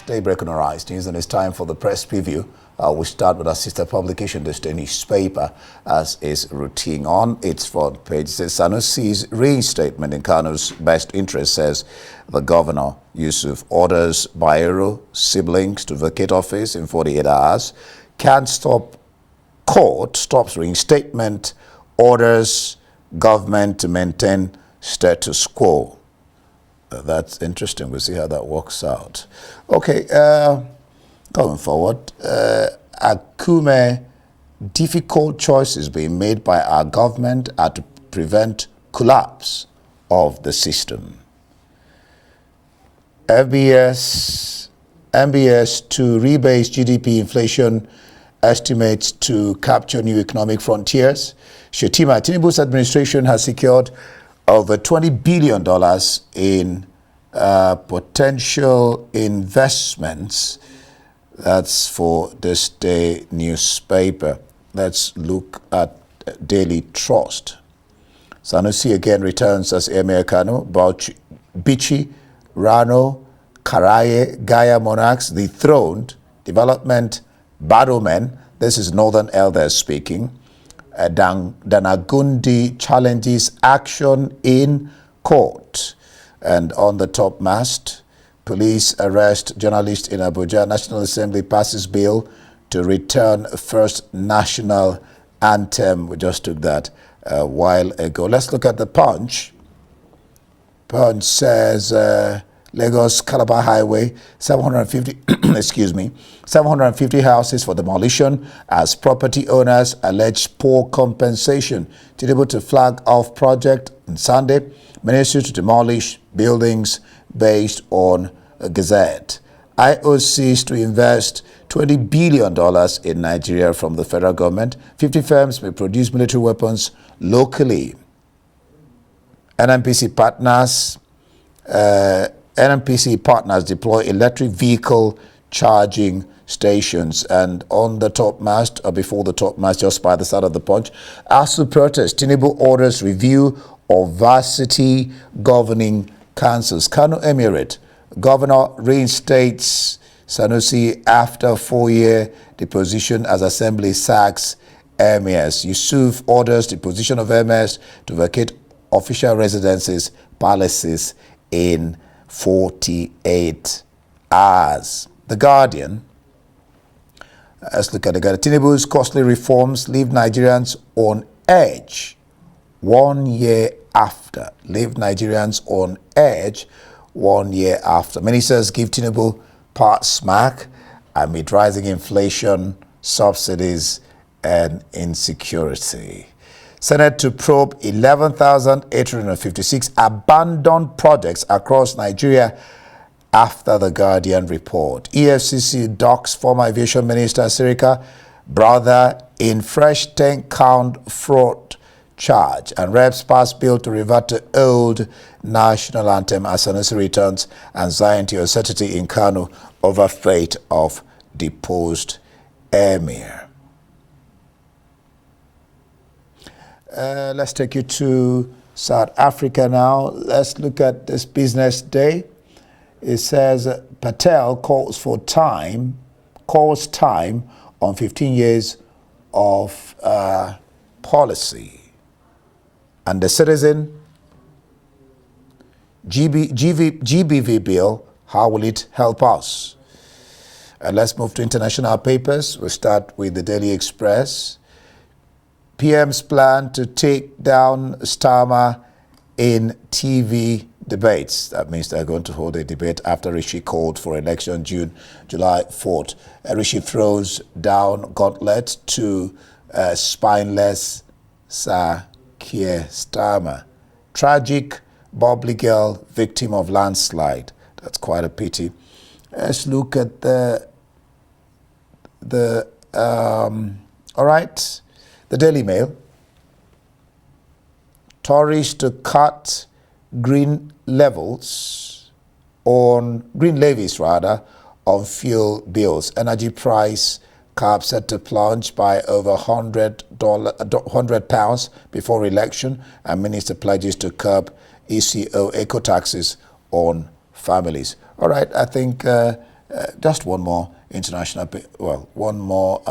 Daybreak on Arise News, and it's time for the press preview. We start with our sister publication, the Danish paper, as is routine on its front page. It says Sanusi's reinstatement in Kano's best interest, says the governor. Yusuf orders Bayero siblings to vacate office in 48 hours. Can't stop court, stops reinstatement, orders government to maintain status quo. That's interesting. We'll see how that works out. Okay, going forward, Akume, difficult choices being made by our government are to prevent collapse of the system. MBS to rebase GDP inflation estimates to capture new economic frontiers. Shetima, Tinubu's administration has secured over $20 billion in potential investments. That's for this day newspaper. Let's look at Daily Trust. Sanusi again returns as Emir Kano. Bichi, Rano, Karaye, Gaya monarchs dethroned. Development battlemen. This is Northern Elders speaking. Danagundi challenges action in court. And on the top mast, police arrest journalist in Abuja. National Assembly passes bill to return first national anthem. We just took that a while ago. Let's look at the Punch. Punch says Lagos Calabar Highway, 750 750 houses for demolition as property owners allege poor compensation. Tinubu to flag off project on Sunday. Ministry to demolish buildings based on a gazette. IOCs to invest $20 billion in Nigeria from the federal government. 50 firms may produce military weapons locally. NNPC partners deploy electric vehicle charging stations. And on the top mast, or before the top mast, just by the side of the Punch, ASU protest, Tinubu orders review of varsity governing councils. Kano Emirate, governor reinstates Sanusi after 4-year deposition as assembly sacks emirs. Yusuf orders deposition of emirs to vacate official residences, palaces in 48 hours. The Guardian. Let's look at the Guardian. Tinubu's costly reforms leave Nigerians on edge 1 year after. Leave Nigerians on edge 1 year after. Ministers give Tinubu part smack amid rising inflation, subsidies, and insecurity. Senate to probe 11,856 abandoned projects across Nigeria after the Guardian report. EFCC docks former aviation minister Sirika brother in fresh 10-count fraud charge, and reps pass bill to revert to old national anthem as Sanusi returns anxiety or uncertainty in Kano over fate of deposed emir. Let's take you to South Africa now. Let's look at this business day. It says Patel calls time on 15 years of policy. And the Citizen, GBV bill, how will it help us? Let's move to international papers. We'll start with the Daily Express. PM's plan to take down Starmer in TV debates. That means they're going to hold a debate after Rishi called for election July 4th. Rishi throws down gauntlet to spineless Sir Keir Starmer. Tragic bubbly girl victim of landslide. That's quite a pity. Let's look at all right. The Daily Mail. Tories to cut green levies on fuel bills. Energy price cap set to plunge by over £100 before election, and minister pledges to curb ECO eco taxes on families. All right, I think just one more international, one more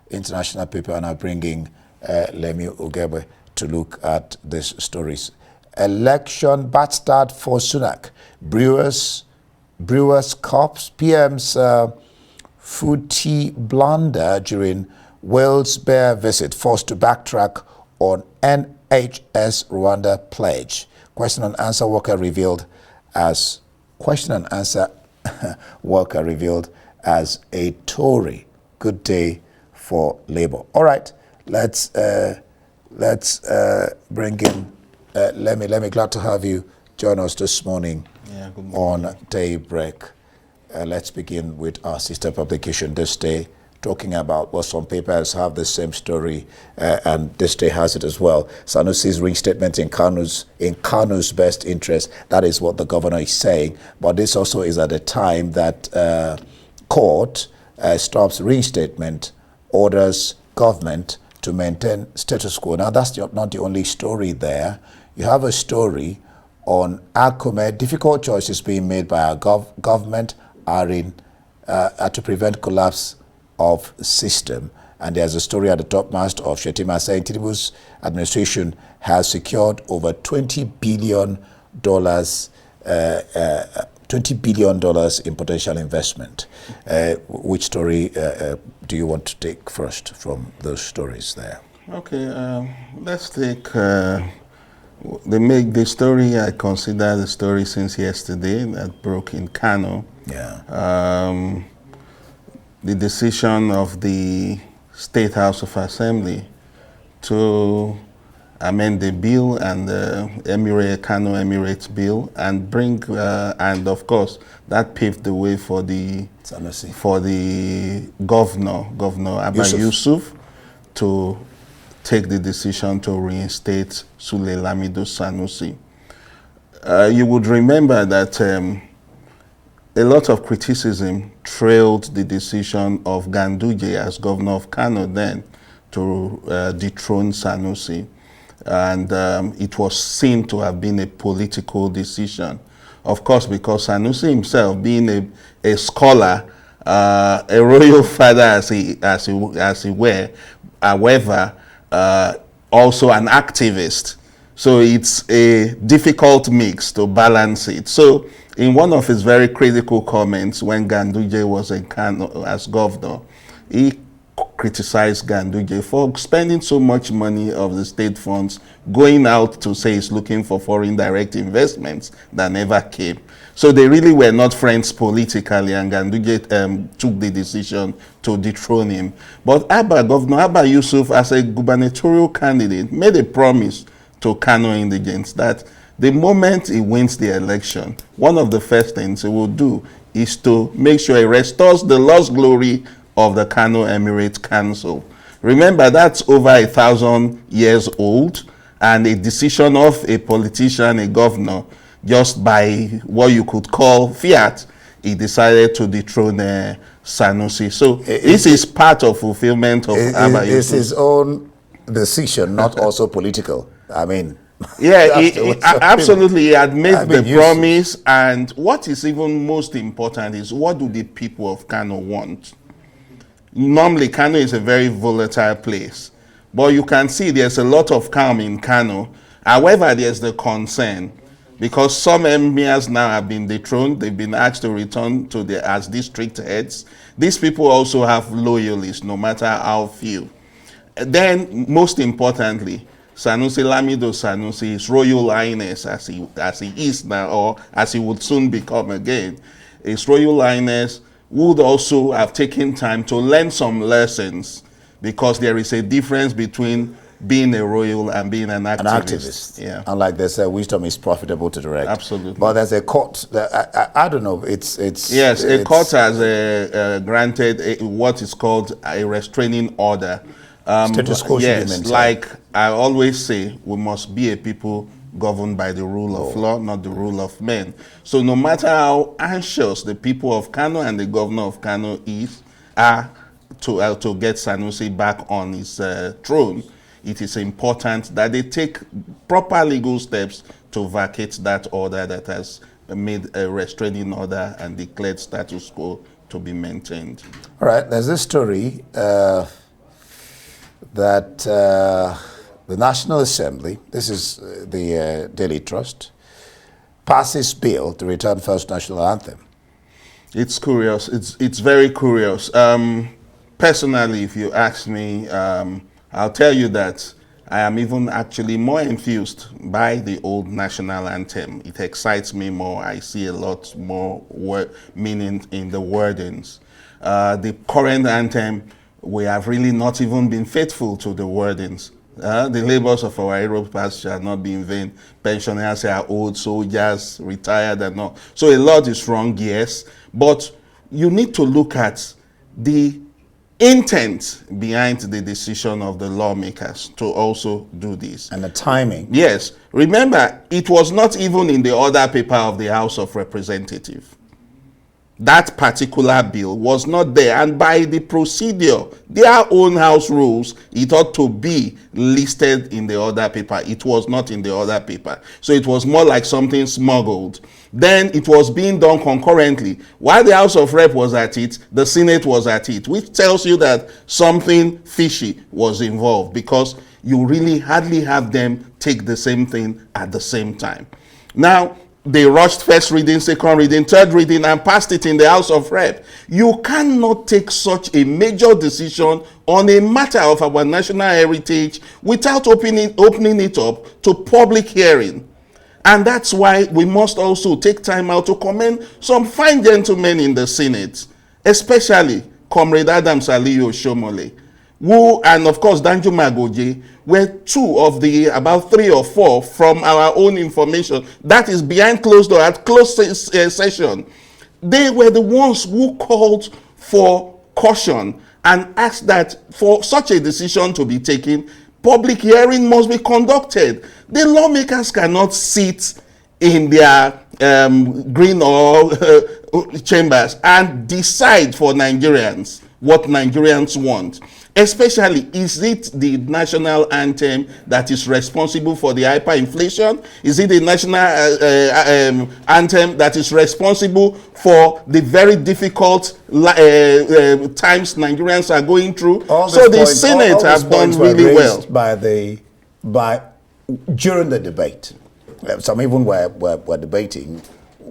international paper, and I'll bring in Lemi Ugebe to look at these stories. Election bad start for Sunak. Brewers cops. PM's food tea blunder during Wales Bear visit forced to backtrack on NHS Rwanda pledge. Question and answer worker revealed as a Tory. Good day for Labour. All right, let's bring in Lemi. Glad to have you join us this morning. Yeah, good morning. On Daybreak. Let's begin with our sister publication this day, talking about what some papers have the same story, and this day has it as well. Sanusi's reinstatement in Kano's best interest. That is what the governor is saying. But this also is at a time that court stops reinstatement, orders government to maintain status quo. Now, that's not the only story there. You have a story on Akome. Difficult choices being made by our government are to prevent collapse of system. And there's a story at the topmast of Shetima saying Tinubu's administration has secured over $20 billion in potential investment. Which story do you want to take first from those stories there? Okay, let's take the story. I consider the story since yesterday that broke in Kano. Yeah. The decision of the State House of Assembly to amend the bill and the Kano Emirates bill and bring and of course that paved the way for the Sanusi. For the Governor Abba Yusuf to take the decision to reinstate Sule Lamido Sanusi. You would remember that a lot of criticism trailed the decision of Ganduje as governor of Kano then to dethrone Sanusi. And it was seen to have been a political decision. Of course, because Sanusi himself, being a scholar, a royal father as he were, however, also an activist. So it's a difficult mix to balance it. So in one of his very critical comments when Ganduje was in Kano as governor, he criticized Ganduje for spending so much money of the state funds going out to say he's looking for foreign direct investments that never came. So they really were not friends politically, and Ganduje took the decision to dethrone him. But Governor Abba Yusuf, as a gubernatorial candidate, made a promise to Kano indigents that the moment he wins the election, one of the first things he will do is to make sure he restores the lost glory of the Kano Emirate Council. Remember, that's over 1,000 years old, and a decision of a politician, a governor, just by what you could call fiat, he decided to dethrone Sanusi. So this is part of fulfillment of Abba Yusuf. It's his own decision, not also political. I mean, yeah, absolutely. He had made the promise, and what is even most important is what do the people of Kano want? Normally, Kano is a very volatile place, but you can see there's a lot of calm in Kano. However, there's the concern because some emirs now have been dethroned. They've been asked to return to as district heads. These people also have loyalists, no matter how few. Then, most importantly, Sanusi Lamido Sanusi, His Royal Highness, as he is now, or as he would soon become again, His Royal Highness would also have taken time to learn some lessons, because there is a difference between being a royal and being an activist. An activist. Yeah. Unlike they say, wisdom is profitable to direct. Absolutely. But there's a court that, I don't know. Yes, a court has granted what is called a restraining order. Status quo. Yes, like I always say, we must be a people governed by the rule of law, not the rule of men. So no matter how anxious the people of Kano and the governor of Kano are to get Sanusi back on his throne, it is important that they take proper legal steps to vacate that order that has made a restraining order and declared status quo to be maintained. All right, there's this story that the National Assembly, this is the Daily Trust, passes bill to return first national anthem. It's curious. It's very curious. Personally, if you ask me, I'll tell you that I am even actually more enthused by the old national anthem. It excites me more. I see a lot more meaning in the wordings. The current anthem, we have really not even been faithful to the wordings. The labors of our heroes past shall not be in vain. Pensioners are old, soldiers, retired and all. So a lot is wrong, yes. But you need to look at the intent behind the decision of the lawmakers to also do this. And the timing. Yes. Remember, it was not even in the order paper of the House of Representatives. That particular bill was not there, and by the procedure, their own house rules, it ought to be listed in the order paper. It was not in the order paper. So it was more like something smuggled. Then it was being done concurrently. While the House of Rep was at it, the Senate was at it, which tells you that something fishy was involved, because you really hardly have them take the same thing at the same time. Now, they rushed first reading, second reading, third reading, and passed it in the House of Rep. You cannot take such a major decision on a matter of our national heritage without opening it up to public hearing. And that's why we must also take time out to commend some fine gentlemen in the Senate, especially Comrade Adams Aliyu Shomole, who, and of course Danju Magoje, were two of the about 3 or 4 from our own information, that is behind closed door, at closed session. They were the ones who called for caution and asked that for such a decision to be taken, public hearing must be conducted. The lawmakers cannot sit in their green or chambers and decide for Nigerians what Nigerians want. Especially, is it the national anthem that is responsible for the hyperinflation? Is it the national anthem that is responsible for the very diffuent times Nigerians are going through? So the Senate have done really well. During the debate, some even were debating,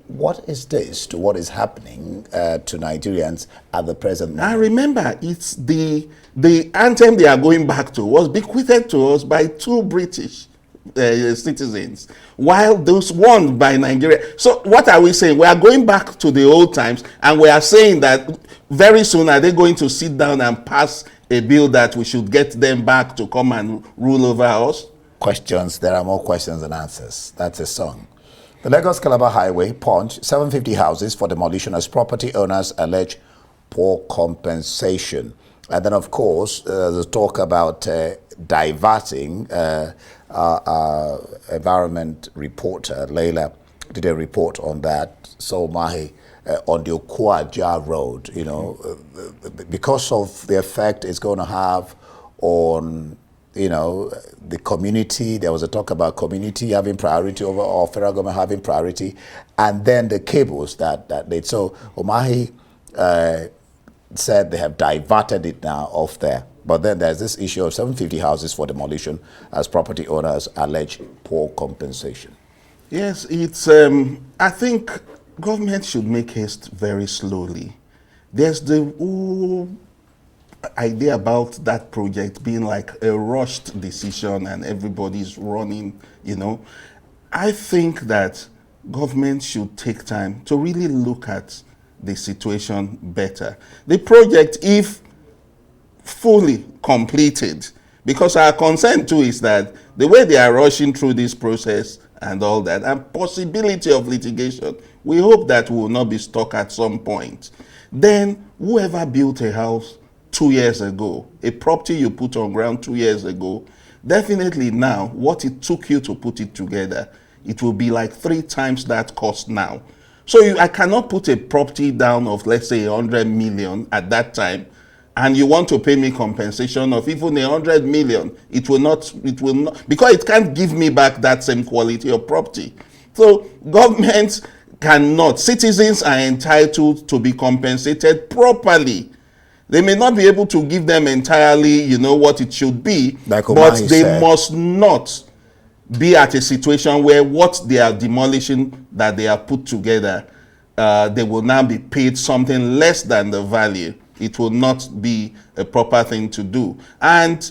what is this to what is happening to Nigerians at the present moment? I remember, it's the anthem they are going back to was bequeathed to us by 2 British citizens, while those won by Nigeria. So what are we saying? We are going back to the old times, and we are saying that very soon are they going to sit down and pass a bill that we should get them back to come and rule over us? Questions. There are more questions than answers. That's a song. The Lagos-Calabar Highway, Punch, 750 houses for demolition as property owners allege poor compensation. And then, of course, the talk about diverting. Environment reporter, Leila, did a report on that. So, Mahi, on the Okwaja Road, you know, because of the effect it's going to have on, you know, the community. There was a talk about community having priority over, or federal government having priority, and then the cables that they. So Omahi said they have diverted it now off there. But then there's this issue of 750 houses for demolition as property owners allege poor compensation. Yes, it's. I think government should make haste very slowly. There's the whole idea about that project being like a rushed decision and everybody's running, you know. I think that government should take time to really look at the situation better. The project, if fully completed, because our concern too is that the way they are rushing through this process and all that, and possibility of litigation, we hope that we will not be stuck at some point. Then whoever built a house 2 years ago, a property you put on ground 2 years ago, definitely now, what it took you to put it together, it will be like 3 times that cost now. So I cannot put a property down of, let's say, 100 million at that time, and you want to pay me compensation of even 100 million. It will not, because it can't give me back that same quality of property. So government, citizens are entitled to be compensated properly. They may not be able to give them entirely, what it should be, like but they must not be at a situation where what they are demolishing that they have put together, they will now be paid something less than the value. It will not be a proper thing to do. And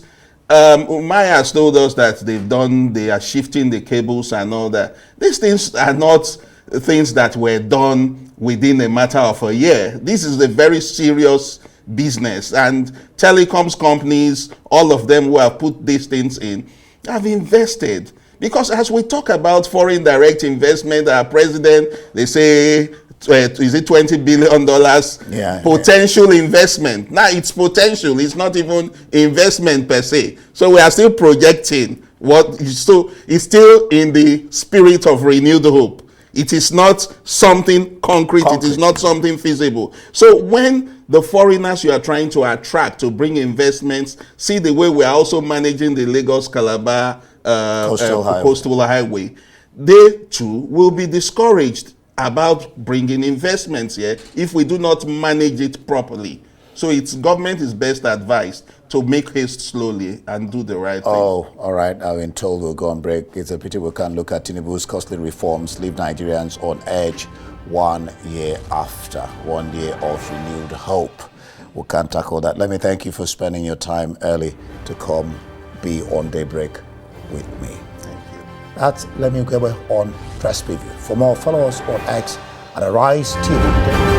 Umaya has told us that they are shifting the cables and all that. These things are not things that were done within a matter of a year. This is a very serious business, and telecoms companies, all of them who have put these things in, have invested. Because as we talk about foreign direct investment, our president, they say, is it $20 billion potential investment? Now it's potential, it's not even investment per se. So we are still projecting so it's still in the spirit of renewed hope. It is not something concrete. It is not something feasible. So when the foreigners you are trying to attract to bring investments see the way we are also managing the Lagos-Calabar coastal highway, they too will be discouraged about bringing investments here if we do not manage it properly. So government is best advised to make haste slowly and do the right thing. Oh, all right. I've been told we'll go on break. It's a pity we can't look at Tinubu's costly reforms, leave Nigerians on edge 1 year after, 1 year of renewed hope. We can't tackle that. Let me thank you for spending your time early to come be on Daybreak with me. Thank you. That's Lemi Ukebe on Press Preview. For more, follow us on X at Arise TV.